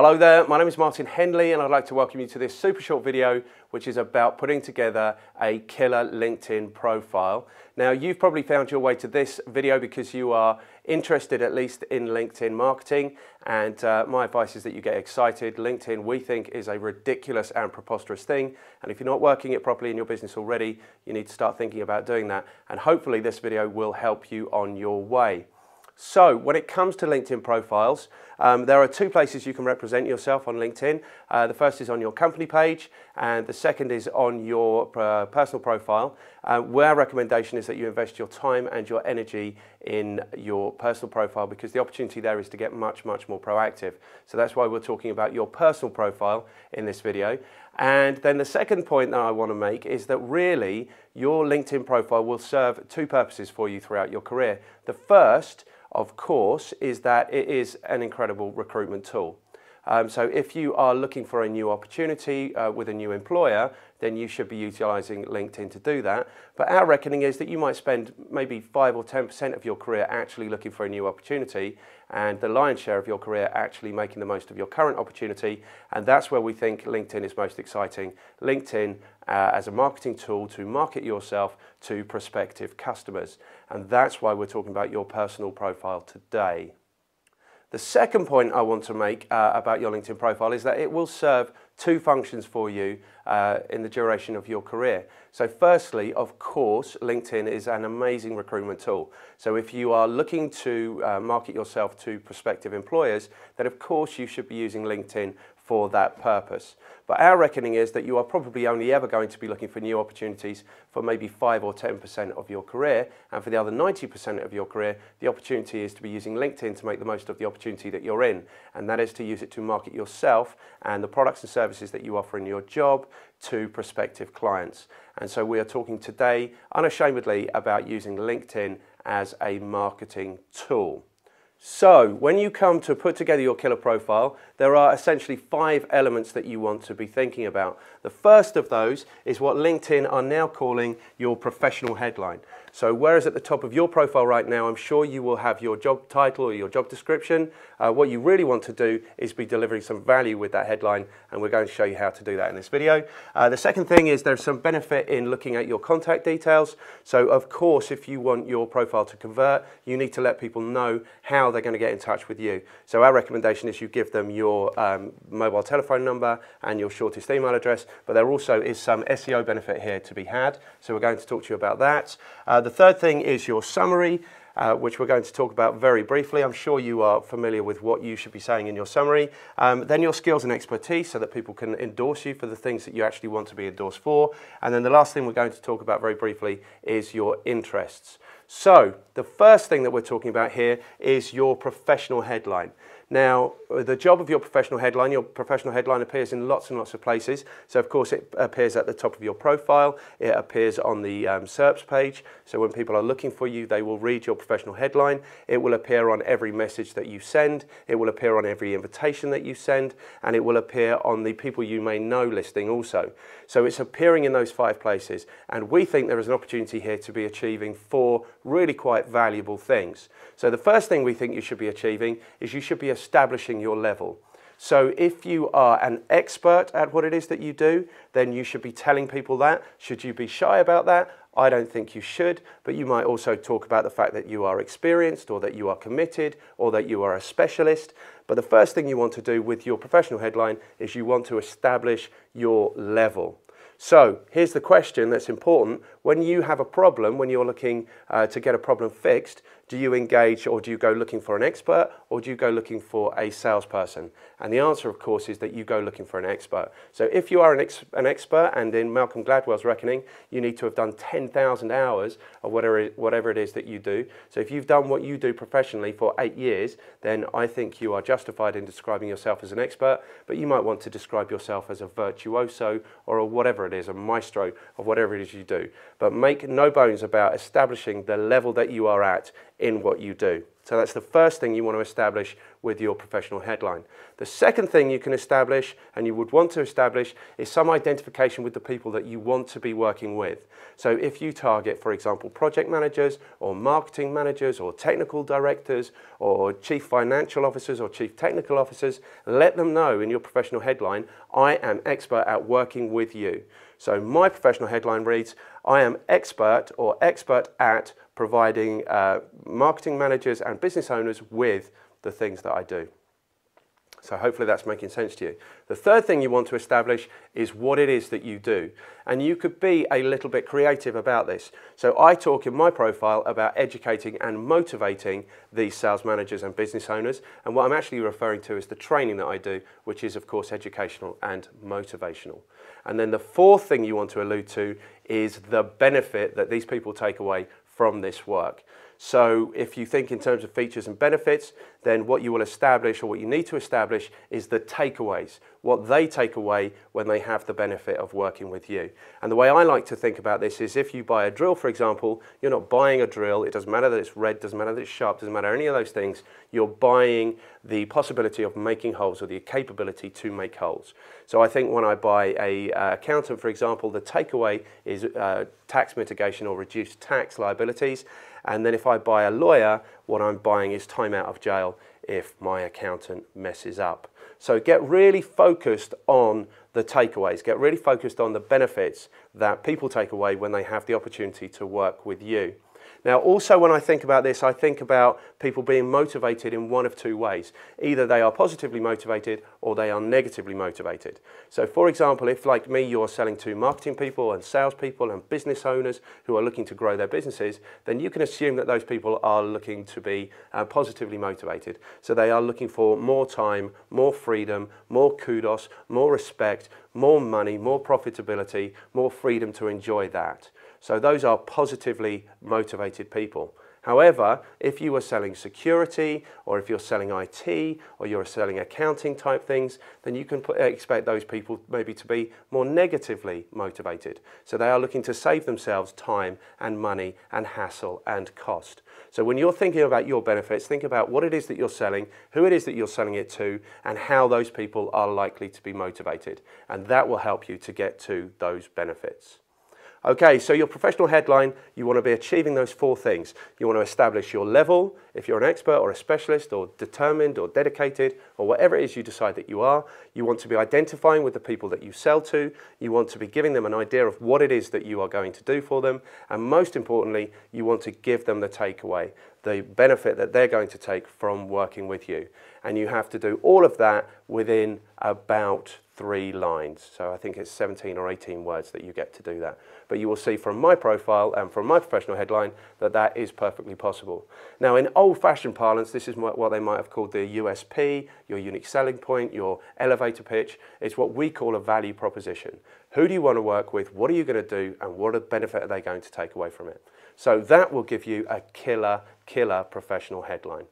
Hello there, my name is Martin Henley and I'd like to welcome you to this super short video which is about putting together a killer LinkedIn profile. Now you've probably found your way to this video because you are interested at least in LinkedIn marketing, and my advice is that you get excited. LinkedIn, we think, is a ridiculous and preposterous thing, and if you're not working it properly in your business already, you need to start thinking about doing that, and hopefully this video will help you on your way. So when it comes to LinkedIn profiles, there are two places you can represent yourself on LinkedIn. The first is on your company page and the second is on your personal profile, where our recommendation is that you invest your time and your energy in your personal profile because the opportunity there is to get much more proactive. So that's why we're talking about your personal profile in this video. And then the second point that I want to make is that really your LinkedIn profile will serve two purposes for you throughout your career. The first, of course, is that it is an incredible recruitment tool. So if you are looking for a new opportunity with a new employer, then you should be utilising LinkedIn to do that. But our reckoning is that you might spend maybe 5 or 10% of your career actually looking for a new opportunity, and the lion's share of your career actually making the most of your current opportunity, and that's where we think LinkedIn is most exciting. LinkedIn as a marketing tool to market yourself to prospective customers, and that's why we're talking about your personal profile today. The second point I want to make about your LinkedIn profile is that it will serve two functions for you in the duration of your career. So firstly, of course, LinkedIn is an amazing recruitment tool. So if you are looking to market yourself to prospective employers, then of course you should be using LinkedIn for that purpose. But our reckoning is that you are probably only ever going to be looking for new opportunities for maybe 5 or 10% of your career, and for the other 90% of your career, the opportunity is to be using LinkedIn to make the most of the opportunity that you're in, and that is to use it to market yourself and the products and services that you offer in your job to prospective clients. And so we are talking today unashamedly about using LinkedIn as a marketing tool. So when you come to put together your killer profile, there are essentially 5 elements that you want to be thinking about. The first of those is what LinkedIn are now calling your professional headline. So whereas at the top of your profile right now, I'm sure you will have your job title or your job description, what you really want to do is be delivering some value with that headline, and we're going to show you how to do that in this video. The second thing is there's some benefit in looking at your contact details. So of course, if you want your profile to convert, you need to let people know how they're going to get in touch with you. So our recommendation is you give them your mobile telephone number and your shortest email address, but there also is some SEO benefit here to be had. So we're going to talk to you about that. The third thing is your summary, which we're going to talk about very briefly. I'm sure you are familiar with what you should be saying in your summary. Then your skills and expertise so that people can endorse you for the things that you actually want to be endorsed for. And then the last thing we're going to talk about very briefly is your interests. So the first thing that we're talking about here is your professional headline. Now, the job of your professional headline appears in lots and lots of places. So of course it appears at the top of your profile, it appears on the SERPs page. So when people are looking for you, they will read your professional headline. It will appear on every message that you send, it will appear on every invitation that you send, and it will appear on the people you may know listing also. So it's appearing in those 5 places, and we think there is an opportunity here to be achieving 4 really quite valuable things. So the first thing we think you should be achieving is you should be establishing your level. So if you are an expert at what it is that you do, then you should be telling people that. Should you be shy about that? I don't think you should, but you might also talk about the fact that you are experienced or that you are committed or that you are a specialist. But the first thing you want to do with your professional headline is you want to establish your level. So here's the question that's important. When you have a problem, when you're looking to get a problem fixed, do you engage, or do you go looking for an expert, or do you go looking for a salesperson? And the answer, of course, is that you go looking for an expert. So if you are an expert, and in Malcolm Gladwell's reckoning, you need to have done 10,000 hours of whatever it is that you do. So if you've done what you do professionally for 8 years, then I think you are justified in describing yourself as an expert, but you might want to describe yourself as a virtuoso or whatever it is, a maestro of whatever it is you do. But make no bones about establishing the level that you are at in what you do. So that's the first thing you want to establish with your professional headline. The second thing you can establish, and you would want to establish, is some identification with the people that you want to be working with. So if you target, for example, project managers or marketing managers or technical directors or chief financial officers or chief technical officers, let them know in your professional headline, I am expert at working with you. So my professional headline reads, I am expert or expert at providing marketing managers and business owners with the things that I do. So hopefully that's making sense to you. The third thing you want to establish is what it is that you do. And you could be a little bit creative about this. So I talk in my profile about educating and motivating these sales managers and business owners. And what I'm actually referring to is the training that I do, which is of course educational and motivational. And then the fourth thing you want to allude to is the benefit that these people take away from this work. So if you think in terms of features and benefits, then what you will establish, or what you need to establish, is the takeaways, what they take away when they have the benefit of working with you. And the way I like to think about this is if you buy a drill, for example, you're not buying a drill. It doesn't matter that it's red, doesn't matter that it's sharp, doesn't matter any of those things. You're buying the possibility of making holes, or the capability to make holes. So I think when I buy a accountant, for example, the takeaway is tax mitigation or reduced tax liabilities. And then if I buy a lawyer, what I'm buying is time out of jail if my accountant messes up. So get really focused on the takeaways, get really focused on the benefits that people take away when they have the opportunity to work with you. Now, also when I think about this, I think about people being motivated in one of two ways. Either they are positively motivated or they are negatively motivated. So for example, if like me, you're selling to marketing people and salespeople and business owners who are looking to grow their businesses, then you can assume that those people are looking to be positively motivated. So they are looking for more time, more freedom, more kudos, more respect, more money, more profitability, more freedom to enjoy that. So those are positively motivated people. However, if you are selling security, or if you're selling IT, or you're selling accounting type things, then you can expect those people maybe to be more negatively motivated. So they are looking to save themselves time and money and hassle and cost. So when you're thinking about your benefits, think about what it is that you're selling, who it is that you're selling it to, and how those people are likely to be motivated. And that will help you to get to those benefits. Okay, so your professional headline, you want to be achieving those four things. You want to establish your level, if you're an expert or a specialist or determined or dedicated or whatever it is you decide that you are. You want to be identifying with the people that you sell to. You want to be giving them an idea of what it is that you are going to do for them. And most importantly, you want to give them the takeaway, the benefit that they're going to take from working with you. And you have to do all of that within about 3 lines. So I think it's 17 or 18 words that you get to do that. But you will see from my profile and from my professional headline that that is perfectly possible. Now in old-fashioned parlance, this is what they might have called the USP, your unique selling point, your elevator pitch. It's what we call a value proposition. Who do you want to work with? What are you going to do? And what benefit are they going to take away from it? So that will give you a killer professional headline.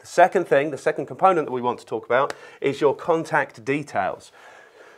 The second thing, the second component that we want to talk about is your contact details.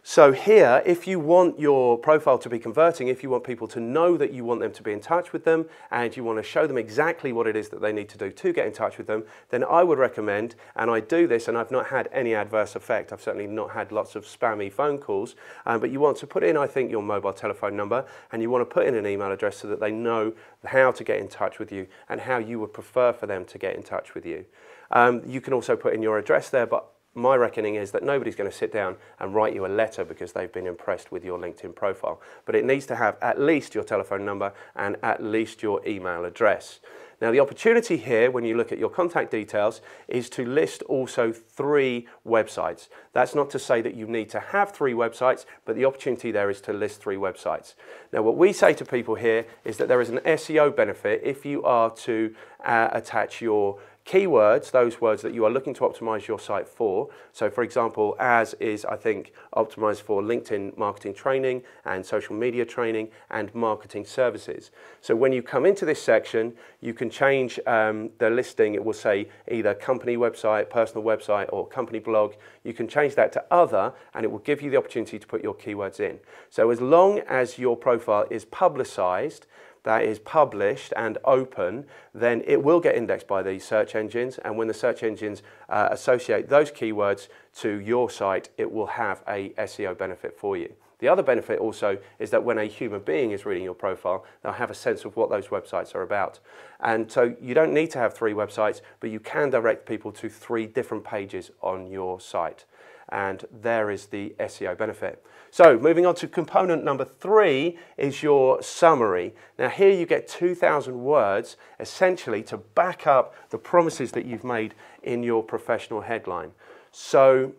So here, if you want your profile to be converting, if you want people to know that you want them to be in touch with them and you want to show them exactly what it is that they need to do to get in touch with them, then I would recommend, and I do this and I've not had any adverse effect, I've certainly not had lots of spammy phone calls, but you want to put in, I think, your mobile telephone number and you want to put in an email address so that they know how to get in touch with you and how you would prefer for them to get in touch with you. You can also put in your address there, but my reckoning is that nobody's going to sit down and write you a letter because they've been impressed with your LinkedIn profile. But it needs to have at least your telephone number and at least your email address. Now the opportunity here, when you look at your contact details, is to list also 3 websites. That's not to say that you need to have 3 websites, but the opportunity there is to list 3 websites. Now what we say to people here is that there is an SEO benefit if you are to attach your keywords, those words that you are looking to optimize your site for. So for example, as is, I think, optimized for LinkedIn marketing training and social media training and marketing services. So when you come into this section, you can change the listing. It will say either company website, personal website, or company blog. You can change that to other, and it will give you the opportunity to put your keywords in. So as long as your profile is publicized, that is published and open, then it will get indexed by these search engines, and when the search engines associate those keywords to your site, it will have a SEO benefit for you. The other benefit also is that when a human being is reading your profile, they'll have a sense of what those websites are about. And so you don't need to have 3 websites, but you can direct people to 3 different pages on your site. And there is the SEO benefit. So moving on to component number 3 is your summary. Now here you get 2,000 words essentially to back up the promises that you've made in your professional headline. So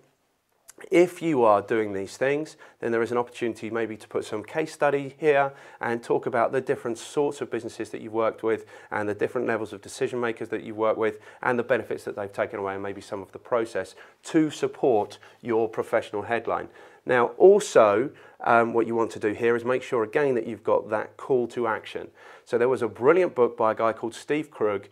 if you are doing these things, then there is an opportunity maybe to put some case study here and talk about the different sorts of businesses that you've worked with and the different levels of decision makers that you work with and the benefits that they've taken away and maybe some of the process to support your professional headline. Now also what you want to do here is make sure again that you've got that call to action. So there was a brilliant book by a guy called Steve Krug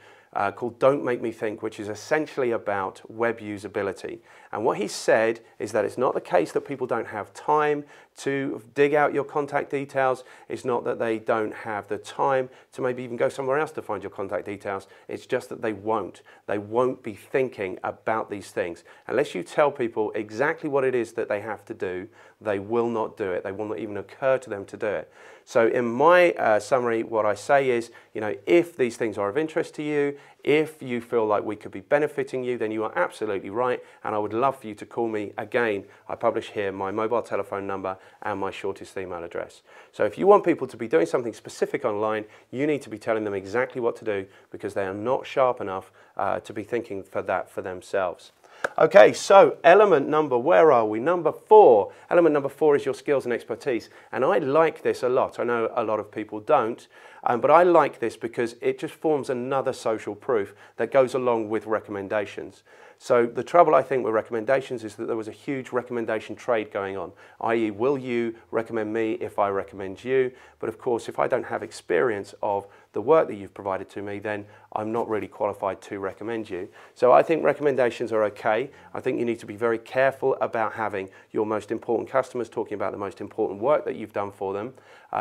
called Don't Make Me Think, which is essentially about web usability. And what he said is that it's not the case that people don't have time to dig out your contact details. It's not that they don't have the time to maybe even go somewhere else to find your contact details. It's just that they won't. They won't be thinking about these things. Unless you tell people exactly what it is that they have to do, they will not do it. They will not even occur to them to do it. So in my summary, what I say is, if these things are of interest to you, if you feel like we could be benefiting you, then you are absolutely right, and I would love for you to call me. Again, I publish here my mobile telephone number and my shortest email address. So if you want people to be doing something specific online, you need to be telling them exactly what to do because they are not sharp enough to be thinking for that for themselves. Okay, so element number, where are we? Number 4. Element number 4 is your skills and expertise. And I like this a lot. I know a lot of people don't, but I like this because it just forms another social proof that goes along with recommendations. So the trouble I think with recommendations is that there was a huge recommendation trade going on, i.e. will you recommend me if I recommend you? But of course, if I don't have experience of the work that you've provided to me, then I'm not really qualified to recommend you. So I think recommendations are okay. I think you need to be very careful about having your most important customers talking about the most important work that you've done for them,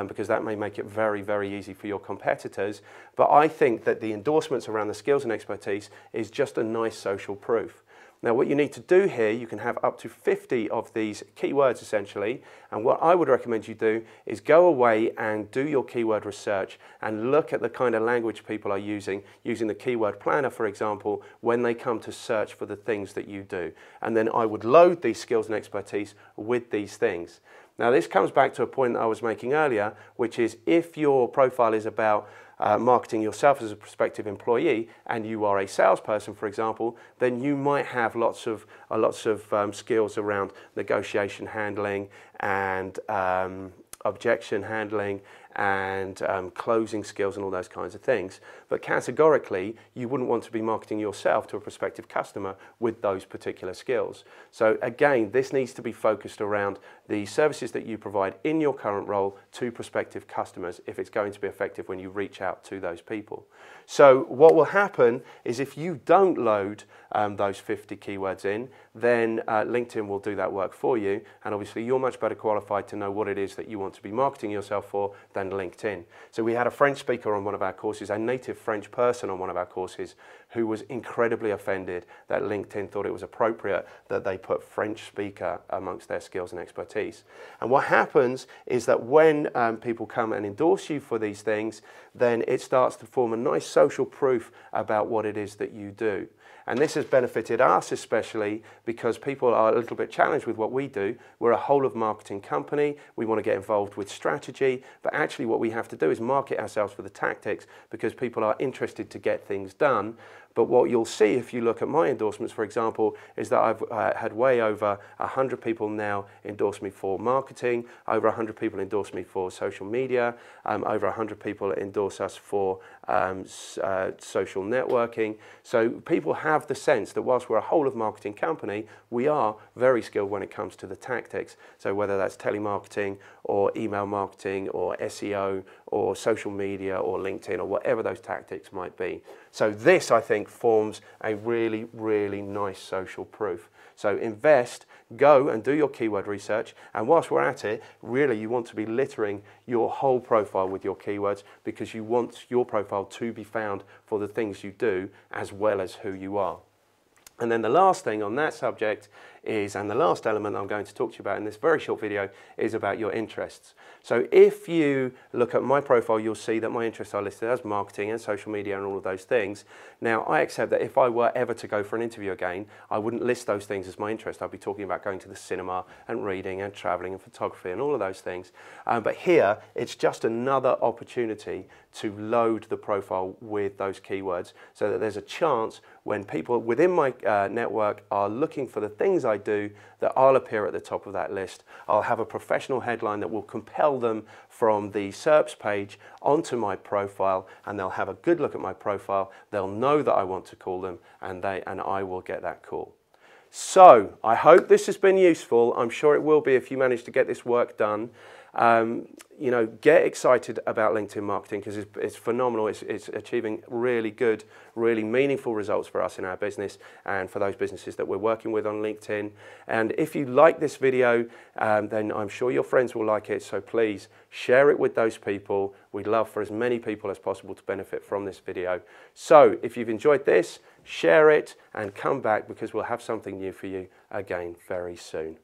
because that may make it very, very easy for your competitors. But I think that the endorsements around the skills and expertise is just a nice social proof. Now what you need to do here, you can have up to 50 of these keywords essentially, and what I would recommend you do is go away and do your keyword research and look at the kind of language people are using the keyword planner for example, when they come to search for the things that you do. And then I would load these skills and expertise with these things. Now this comes back to a point that I was making earlier, which is if your profile is about marketing yourself as a prospective employee and you are a salesperson, for example, then you might have lots of skills around negotiation handling and objection handling and closing skills and all those kinds of things. But categorically, you wouldn't want to be marketing yourself to a prospective customer with those particular skills. So again, this needs to be focused around the services that you provide in your current role to prospective customers if it's going to be effective when you reach out to those people. So what will happen is if you don't load those 50 keywords in, then LinkedIn will do that work for you, and obviously you're much better qualified to know what it is that you want to be marketing yourself for than LinkedIn. So we had a French speaker on one of our courses, a native French person on one of our courses, who was incredibly offended that LinkedIn thought it was appropriate that they put French speaker amongst their skills and expertise. And what happens is that when people come and endorse you for these things, then it starts to form a nice social proof about what it is that you do. And this has benefited us especially because people are a little bit challenged with what we do. We're a whole of marketing company. We want to get involved with strategy, but actually what we have to do is market ourselves for the tactics because people are interested to get things done. But what you'll see if you look at my endorsements, for example, is that I've had way over 100 people now endorse me for marketing, over 100 people endorse me for social media, over 100 people endorse us for social networking. So people have the sense that whilst we're a whole of marketing company, we are very skilled when it comes to the tactics. So whether that's telemarketing or email marketing or SEO or social media or LinkedIn or whatever those tactics might be. So this, I think, forms a really, really nice social proof. So invest, go and do your keyword research, and whilst we're at it, really you want to be littering your whole profile with your keywords, because you want your profile to be found for the things you do as well as who you are. And then the last thing on that subject is, and the last element I'm going to talk to you about in this very short video, is about your interests. So if you look at my profile, you'll see that my interests are listed as marketing and social media and all of those things. Now, I accept that if I were ever to go for an interview again, I wouldn't list those things as my interest. I'd be talking about going to the cinema and reading and traveling and photography and all of those things. But here, it's just another opportunity to load the profile with those keywords, so that there's a chance when people within my network are looking for the things I do, that I'll appear at the top of that list. I'll have a professional headline that will compel them from the SERPs page onto my profile, and they'll have a good look at my profile. They'll know that I want to call them, and I will get that call. So I hope this has been useful. I'm sure it will be if you manage to get this work done. You know, get excited about LinkedIn marketing, because it's phenomenal. It's achieving really good, really meaningful results for us in our business and for those businesses that we're working with on LinkedIn. And if you like this video, then I'm sure your friends will like it. So please share it with those people. We'd love for as many people as possible to benefit from this video. So if you've enjoyed this, share it and come back, because we'll have something new for you again very soon.